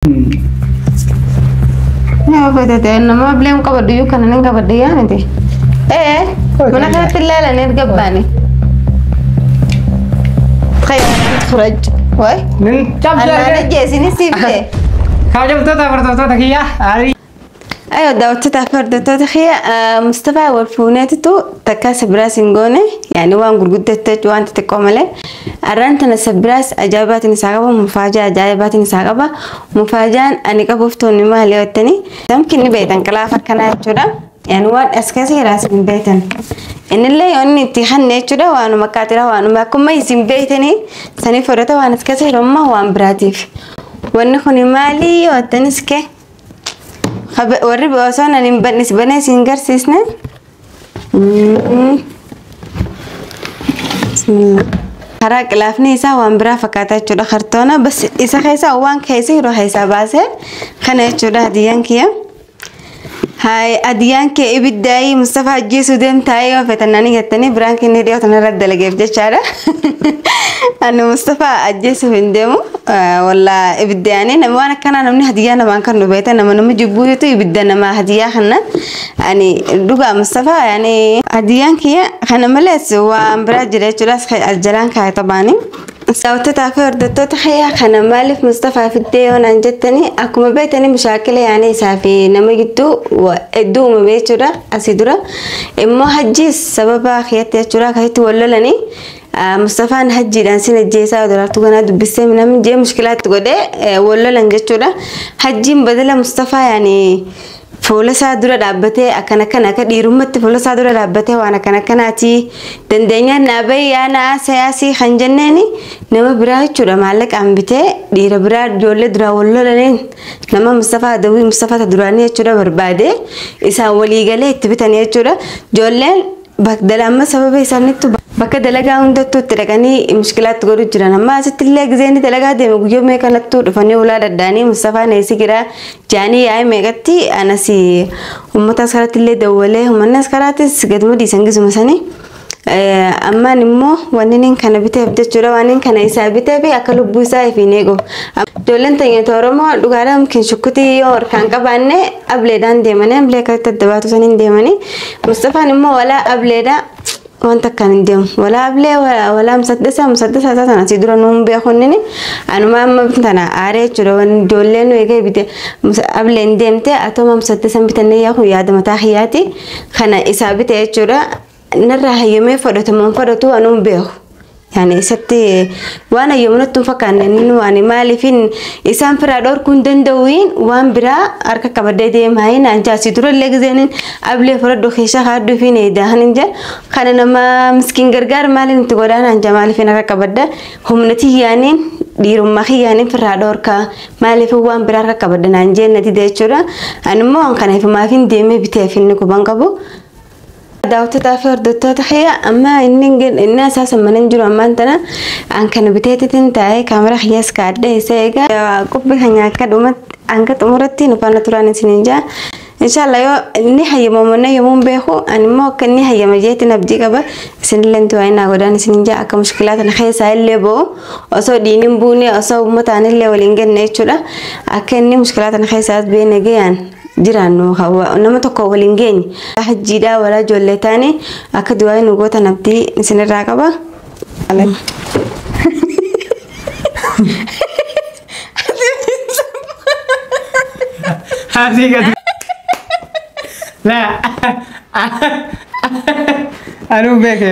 يا فتاة إنه ما بليم قبل ديو كنا نقبل ديانتي إيه من أخذت الليلة نتقباني تخيل تخرج وي أنا نجيسي نسيبتي كم تتفرد كيا أيوة داوت تتفرد تخيا مصطفى والفوناتو تكاس براسينغوني يعني وان قرقدت تجوان تتكمله أرانتنا سبراس أجابات نساقبة مفاجأة أجابات نساقبة مفاجأة أني كبفتوني ما ليوتني يمكن نبيتن كلافة كنا جدا يعني وان أسكاسي راس من بيتن إن اللي يوني تيخن نيجدا وانو مكاترة وانو ماكم ما يسيم بيتني سني فرطة وان أسكاسي رمّا وان براتيف ونخوني مالي وتنسكي ورّي بواسونا نبنس بني سينجر سيسنا بسم الله حرق لافني إسا وان برا فكاتا جدا خرطونا بس إسا خيسا وان كيسي رو خيسا باسه خنا جدا هديان كيا هاي أديان كي إبداي مصطفى جيسو ديم تايو فتناني جتني برانكي نريو تنرد لجيب جشارة أنا مصطفى أجيسو هندمو ولا إبداني نموانا كنا نمني هديانا ما كنا بيتا نما نمجبوه تو إبدانا ما هديا خنا يعني دوغا مصطفى يعني أديان كي خنا ملس وامبراج جريت جلاس الجلان كاي طبعا سوت تافر دتو تخيا خنا مالف مصطفى في الديون انجتني اكو بيتني مشاكل يعني سافي نمجتو وادو مبيتورا اسيدورا امو حجي سبب خيات جرا كايت وللني مصطفى حجي دانسين الجيسا ودرتو غنا دبسي من جي مشكلات غده وللن جتورا حجي بدل مصطفى يعني فولا سادورة دابته أكنا كنا كديرمت فولا سادورة دابته وأنا كنا تي تندينيا نبي أنا سياسي خنجنني نما برا شورا مالك عم بته دير برا جولة درا ولا لين نما مصطفى دوي مصطفى تدراني شورا بربادة إسا ولي قلة تبتني شورا جولة بقدلهم سبب إسانيتو بقدلها عند تتركني مشكلات تقول جرنا ما ستلقى زين تلقى ده مجيب ميكانة فني ولا رداني مصطفى نسي كرا جاني ياي ميكتي أنا سي هم تسكرت اللي دوله هم الناس كرات سقدمو دي سنجز مسني أما نمو وانين كان بيته بدأ جرا وانين كان يسابته بي أكلوا بوسا في نيجو دولن تاني تورمو دوغارا ممكن شكوتي اور كان كبانة أبلدان ديمانه أبلك تدباتو سنين ديماني مصطفى نمو ولا أبلدا وانت كان ديم ولا أبلي ولا مسدسة أنا تدرون نوم بيخونني أنا ما بنتنا عارف جرا وان دولن ويجي بيته أبلين ديمته أتوما مسدسة بتني يا خويا ده متاخياتي خنا إسابته جرا نرى هيمي فرطة من فرطة أنوم بيخ يعني ستي وانا يومنا تنفكان انه اني مالي فين اسام فرادور كوندن دوين وان برا اركا كبدي دي ماين انجا سيتور لغزين قبل فرد خيشا خاد فين دهننجا خاننا ما مسكين غرغر مالي نتغودان انجا مالي فين اركا كبدا هم نتي يعني ديرو مخي يعني فرادور كا مالي في وان برا اركا كبدا نانجي نتي ديچورا انمو ان كان في ما فين ديمي بتافين كو بانكبو داوت تافر دكتور تخيا أما الناس أساسا ما ننجر أمانتنا أن كان بتيتين تاعي كاميرا خياس كارده يسيجا كوب هنيا كدومت أنك تمرتي نفانا تراني سنينجا إن شاء الله يو نهاية مومنا يوم بيخو أنا ما كان نهاية مجيت نبدي كبا سنلين توعينا قدان سنينجا أك مشكلات نخيا سهل لبو أصو دينين بوني أصو متعني اللي ولينجن نيتشولا أكني مشكلات نخيا سهل بين جيان جيرانو هوا نما تكو ولينجين حجيدا ولا جولتاني أكدواي نقطة نبدي نسين الرقبة هذه لا أنا بيك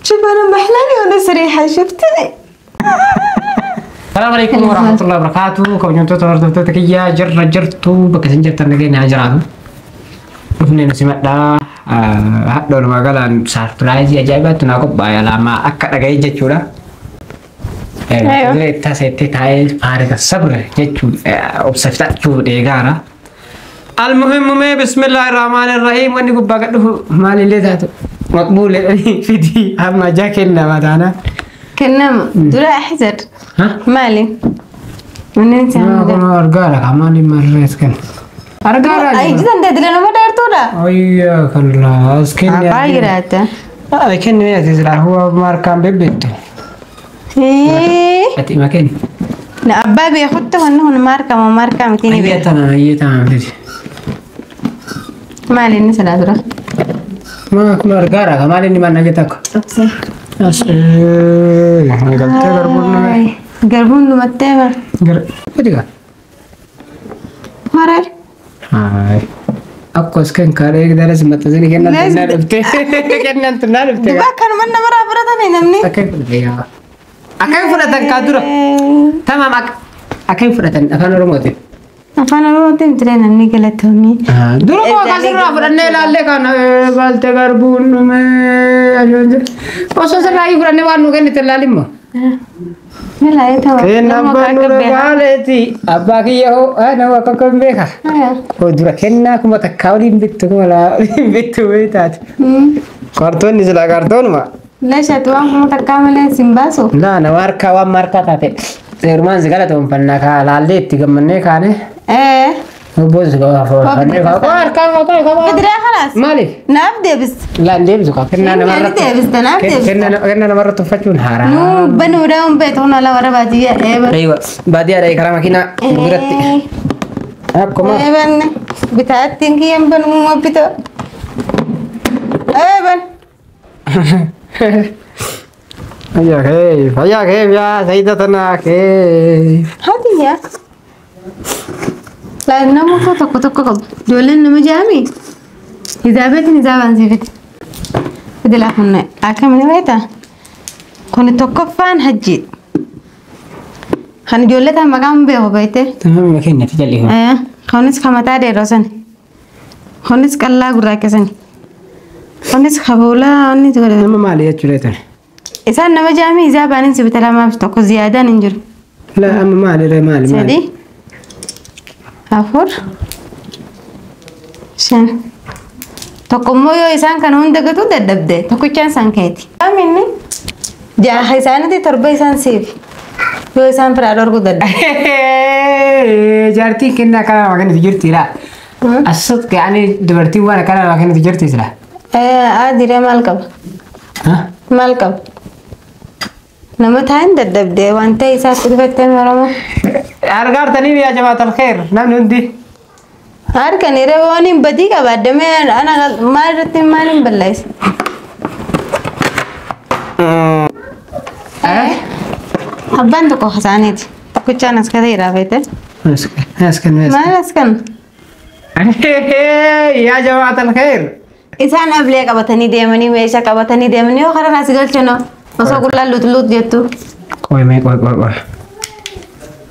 شوف أنا محلاني وأنا سريحة شفتني. السلام عليكم ورحمة الله وبركاته. كم يوم تطور تكيا جرتو بكسين جرت نجين عجران. وفني نسمع دا هذا لما قالن سرپرایز ajaa'ibaa tunaaqob baaya lama akka dhagaye jechuudha. Illee taasifte taa'ee faariga sabra jechuudha obsafachuu deegaara. المهم بسم الله الرحمن الرحيم واني قبا قدو مالي اللي ذاته مقبول فيدي أما جا كنا مدانا كنا دولا أحزر مالي من انت ما أرقالك عمالي مريت كن Argaa Ay jitan de dile nama dartuudha. Ayya kallas kenni. Apa jiraata? Ay kenni ati sila huwa markaan bebbettu. Ati maken. Na abbaa beekutta wanni kun marka mitini beekta. Ayyatana fiti. Maali inni sana dura? Ma kun argaara ka maali inni manna jetakko. Dhokse. Galtee garbuun nume. Garbuun dhumattee bara. Fitiga. Maral? Ay. Akkos kan kaadhee daras maxxansanii kennan tunnaa dhuftee. Kennan tunnaa dhuftee. Dubaa akkanuma namarraa fudhatanii namni. Akka fudhate yaa. Akka fudhatan kaa dura. Tamam akka fudhatan afaan Oromootiin. Afaan Oromootiin ture namni galatoomii. Dura koo akkasirraa fudhannee ilaallee kan galtee garbuun dhume ajoon jira. Osoo sirraa fudhannee waan nu kennite ilaalimmoo. Melaayee ta'u. Kennan bannuura gaaleeti. Abbaa kiyya hoo nama akka kan beeka. Koo dura kennaa kuma takkaa waliin bittu kuma waliin bittu wayii taate. Kaartoonni silaa kaartoonuma. Leeshatu waan kuma takkaa malee sin baasu. Laa nama harkaa waan markaa taate. Seerumaan si galatoonfannaa kaa laallee itti gammannee kaane. Boos fannee kaa harkaa kaa. Bidiraa kalaas. Maaliif? Naaf deebis. Laan deebisu kaa kennaa namarra. Deebista naaf deebista. Kennaa namarra tuffachuun haaraa. Nu banuudhaa un beetu kun ala warra baadiyyaa eeba. Eewa baadiyyaa dhahee karaa makiinaa biratti. Akkuma. Eebanne bitaattiin kiyyan banummaa bitoo. Eeban. Fayyaa kee yaa sayida tanaa kee. Hadiyaa. Laa nama tokko qabu. Ijoolleen nama jaami. Izaabeetiin izaabaan siifiti. Fidi laafunne akkamini beektaa? Kuni tokkoffaan hajji. Kan ijoollee ta'an maqaan beeku beekte. Tamam kennati jalli. Kunis kamataa dheeroo sani. Kunis qallaa gurraacha sani. Kunis kabuulaa inni godhe. Nama maali jechuudha tan? Isaan nama jaami izaabaan siifita lamaaf tokko ziyaadaan hin jiru. La amma maali? Sadii. Afur. Shan. Tokkommoo yoo isaan kan hunda gatu dadhabde tokkichaan isaan keeti. Aminni jaaha isaaniiti torba isaan siif. Yoo isaan firaa dhorku dadhabde. Jaartiin kennaa kanaa makanatti jirtiidha. Asot ga'anii dubartiin waan akkanaa makanatti jirtiidha. Diree maal qaba? Maal qaba? Nama taa'in dadhabde wanta isaatti dhufattee maramu. Argaartanii yaa jamaatal kheer namni hundi. Harkani reewoon hin badii qabaadamee maal irratti maal hin balleessa? Abbaan tokko hasaaniiti. Tokkichaan as katee raafete. Maal as kan? Yaa jamaatal kheer. Isaan ablee qabatanii deemanii meeshaa qabatanii deemanii yoo karaa naas galchanoo osoo qullaa lut jettu. Qoy.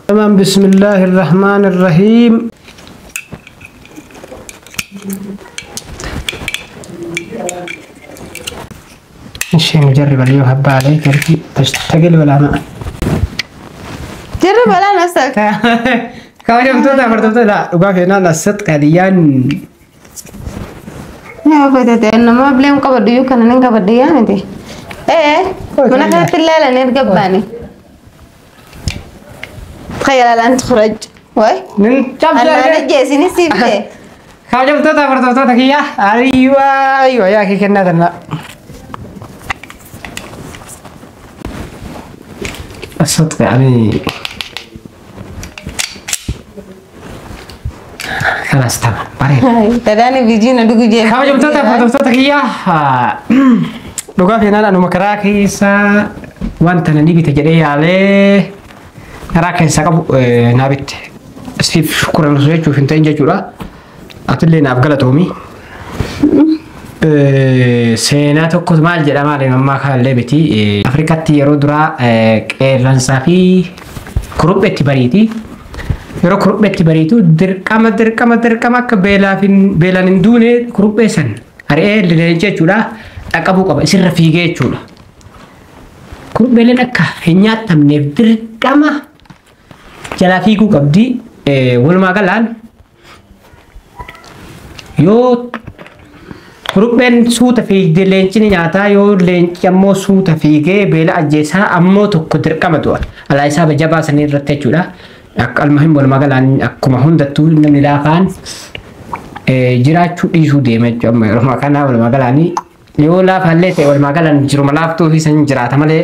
Tamam bismillahirrahmanirrahim. Ishee nujarrib aliyoo habbaa alee galti tagil balaa ma'a. Jirri balaan asaq. Kabajamtoota afartamtoota dhugaa feenaan asat qadiyyaan. Yaa fedhate nama ableen qabadhu iyyuu kana nin qabadhu yaa miti. Mana kanatti ilaalan erga baani. Khayaalaan tukhraj. Waay. Nin cabsaa. Anaan jeesini siifte. Kabajamtoota afartamtoota kiyyaa ariyyoo yaa kee kennaa tanna. Asat qadii. Kalas tamam bareeda. Tadaan bijiina dhugu jee. Kabajamtoota afartamtoota kiyyaa dhugaa feenaan anuma karaa keessa wanta nani bite jedhee yaalee karaa keessa qabu naa bitte. Siif shukuran osoo jechuuf hin ta'in jechuudha. Atillee naaf galatoomi. Seenaa tokko maal jedhama mammaa kaallee biti. Afrikatti yeroo duraa qeerransaa fi kurupheetti bariiti. Yeroo kurupheetti bariitu dirqama akka beelaan hin duune kuruphee san ari'ee leenca jechuudha. Dhaqqabuu qaba isirra fiigee jechuudha. Kurupheeleen akka hin nyaatamneef dirqama jalaa fiiguu qabdi. Walumaa galaan yoo kurupheen suuta fiigdee leenci ni nyaataa yoo leenci ammoo suuta fiigee beela ajjeesaa ammoo tokko dirqama du'a. Alaa isaa jabaa sanii irratti jechuudha. Akka alma hin walumaa galaan akkuma hundattuu namni laafaan jiraachuu dhiisuu deema jechuudha. Yeroo kana walumaa galaanii yoo laafallee ta'e walumaa galaan jiruma laaftuu fi san jiraata malee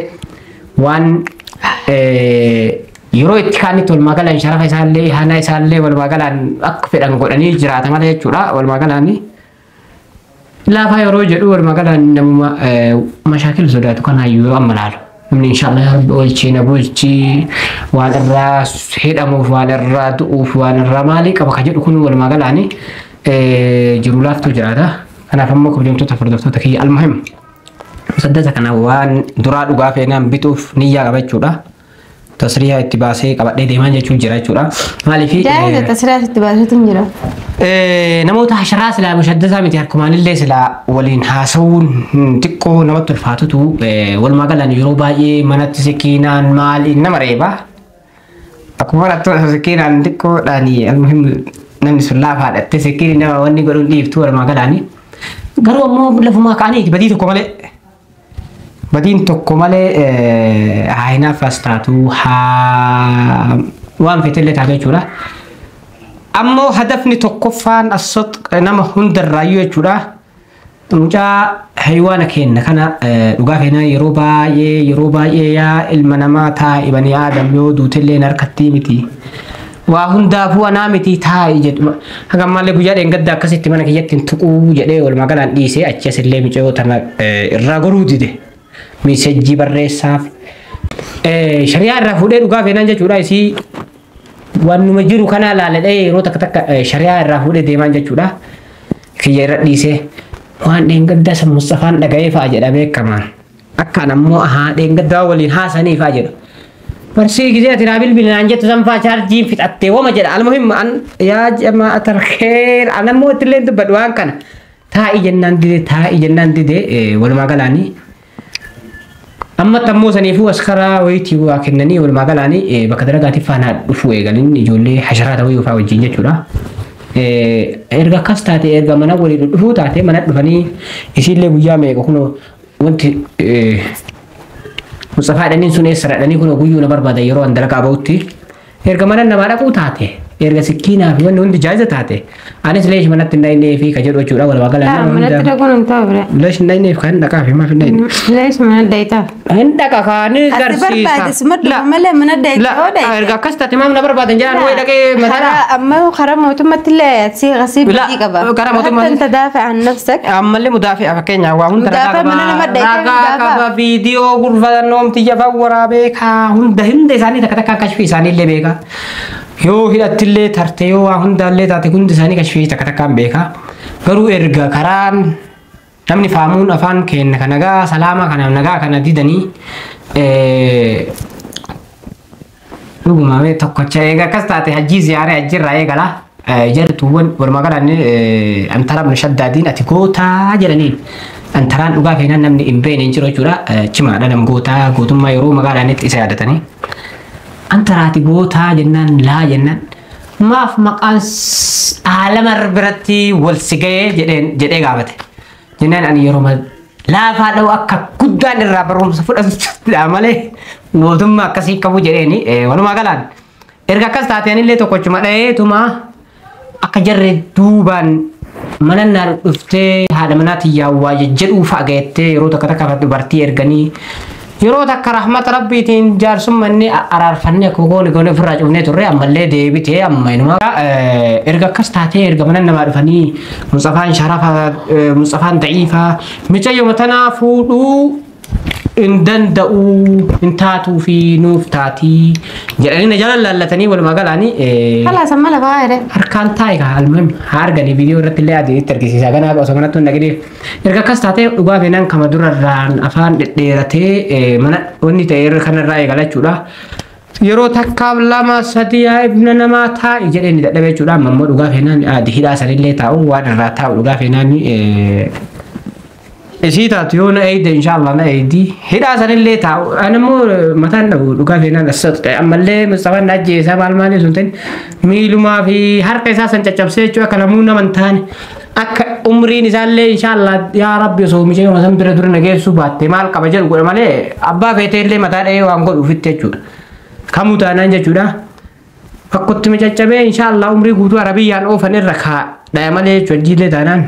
waan yeroo itti kaanitti walumaa galaan sharafa isaallee hana isaallee walumaa galaan akka fedhan godhanii jiraata malee jechuudha. Walumaa galaanii laafa yeroo jedhu walumaa galaan namuma mashaakil sodaatu kanaayyuu amma laalu. Namni inshallah rabbi olchii na bulchii waan irraa hidhamuuf waan irraa du'uuf waan irraa maalii qaba ka jedhu kun walumaa galaanii jiru laaftuu jiraata. Kanaaf ammoo kabajamtoota hordoftoota kiyya almuhim musaddasa kana waan duraa dhugaa feenaan bituuf niyyaa qaba jechuudha. Tasriyaa itti baasee qabadhee deemaa jechuun jira jechuudha. Maaliif Jaayiza tasriyaa itti baaseetu jira. Namoota hasharaa silaa mushaddasaa miti harkumaanillee silaa waliin haasawuun xiqqoo namatti ulfaatutu walumaa galaan yeroo baay'ee manatti sikiinaan maali nama reeba. Akkuma barattoota sikiinaan xiqqoodhaan almuhim namni sun laafaadhatte sikiini nama wanni godhuun dhiiftu walumaa galaanii. Garuu ammoo lafumaa kaaniiti badii tokko malee. Badiin tokko malee hainaaf as taatu waan fedhellee taatu jechuudha. Ammoo hadafni tokkoffaan asot nama hundarraayyuu jechuudha. Mucaa haywaana kenna kana dhugaa feenaa yeroo baay'ee yaa ilma namaa taa'i bani aadam yoo duutellee harkattii miti. Waa hundaafuu anaa miti taa'i jedhu. Hagam mallee guyyaa dheengadda akkasitti mana kiyyatti hin tuquu jedhee walumaa galaan dhiisee achi asillee micoo tana irraa goruu dide. Misejji barreessaaf shariyaa irraa fuudhee dhugaa feenaan jechuudha. Isii wannuma jiru kana laaladhee yeroo takka shariyaa irraa fuudhee deemaan jechuudha. Kiyya irra dhiisee waan dheengaddaa san Mustafaan dhaga'ee fa'a jedha beekamaan. Akkaan ammoo dheengaddaa waliin haasanii fa'a jedhu. Barsii gisee ati naa bilbilinaan jettu san fa'a chaarjiin fixattee wama jedha. Almuhim yaa jama'ata alkheer an ammoo ittillee dubbadhu waan kana. Taa'i jennaan dide walumaa galaanii. Amma tammoo saniifuu askaraa wayitii waa kennanii walumaa galaanii bakka dalagaatiif faana dhufuu eegalin ijoollee hasharaata wayii ofaa wajjin jechuudha. Erga akkas taate erga mana waliin dhufuu taate mana dhufanii isiillee guyyaa meeqa kunoo wanti Mustafaa dhaniin sun eessa dhanii kunoo guyyuu na barbaada yeroo an dalagaa ba'utti erga mana namaa dhaquu taate erga sikkiinaa fi wanni hundi jaayiza taate anis leesh manatti hin dhaynee fi ka jedhu jechuudha walumaa galaan Manatti dhaquun hin ta'u bire. leesh hin dhaynee fi kan dhaqaa fi maaf hin dhayne. Leesh mana dhayitaaf. Hin dhaqa kaanii Ati garsiisa. barbaades madda malee mana dhayitoo dhayita. Erga akkas taate maam na barbaadan jedhaan wayi dhaqee masaadha. Amma karaa mootummaatti illee si qasii biyyi qaba. Karaa mootummaatti. Hatta tadaafa an nafsak. Ammallee mudaafi fakkeenyaa waa hunda Mudaafa mana nama dhayitee ragaa qaba viidiyoo gurfatannoomti jafa waraabee kaa hunda isaanii takka takkaan kashfii isaaniillee beeka. Yoo hidhattillee tarte yoo waa hundaallee taate hundi isaanii kashfii takka takkaan beeka. Garuu erga karaan namni faamuun afaan kenna kan nagaa salaama kanaaf nagaa kana didanii dhugumamee tokkocha eega akkas taate hajjii ziyaaree hajjiirraa eegala. Jartuuwwan walumaa galaan antara bin shaddaadiin ati gootaa jedhaniin antaraan dhugaa feenaan namni hin beekne hin jiru jechuudha. Cimaadha nam gootummaa yeroo magaalaanitti isa yaadatanii. Antaraati gootaa jennaan laa jennaan maaf maqaan aalama biratti wal si ga'ee jedhee gaafate. Jennaan ani yeroo laafaa dha'u akka guddaan irraa barumsa fudhatudha malee mootummaa akkasii qabu jedheeni walumaa galaan erga akkas taateenillee tokkochuma dha'eetuma akka jarree duubaan mana naa dhuftee haadha manaatiin yaawwaa jedhuu fa'a ga'ettee yeroo takka takka dubartii erganii yeroo takka rahmata rabbiitiin jaarsummanni araarfannee akka goone ofirraa cufnee turre ammallee deebitee amma inuma erga akkas taatee erga mana namaa dhufanii Mustafaan sharafa Mustafaan da'iifaa micayyoo tanaa fuudhuu hin danda'uu hin taatuu fi nuuf taatii jedhanii na jala laallatanii walumaa galaanii Kalaas amma lafaa jedhe. harkaan taa'e kaa almuhim haa arganii viidiyoo irratti illee adiitti argisiisaa ganaa osoo kanatti hin dhaqineef erga akkas taatee dhugaa feenaan kama durarraan afaan dhedheeratee mana wanni ta'e irra kanarraa eegalachuudha. Yeroo takkaaf lama sadii yaa ibna namaa taa'i jedhee ni dadhabee jechuudha. Amma immoo dhugaa feenaan hidhaa sanillee taa'u waan irraa taa'u dhugaa feenaan isii taatu yoo na eeyde inshallah na eeydi hidhaa sanillee taa'u anammoo mataan dhabu dhugaa feenaan ammallee Mustafaan na ajjeesaa maal maali sun ta'in miilumaa fi harka isaa san caccabsee jechuudha akka namuu nama hin taane akka umriin isaallee inshallah yaa rabbi osoo mishee san bira ture nageessuu baatte maal qaba jedhu godha malee abbaa feetee illee mataa dha'ee waan godhuufitti jechuudha. Kamuu taanaan jechuudha. Fakkutti micaccabee inshaallah umrii guutuu arabiyyaan oofan irra kaadhaya malee jechuudha taanaan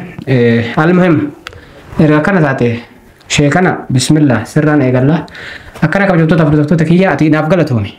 almuhim erga kana taate sheekana bismillah sirraan eegalla akkana kabajamtoota furdiftoota kiyya ati naaf galatoome.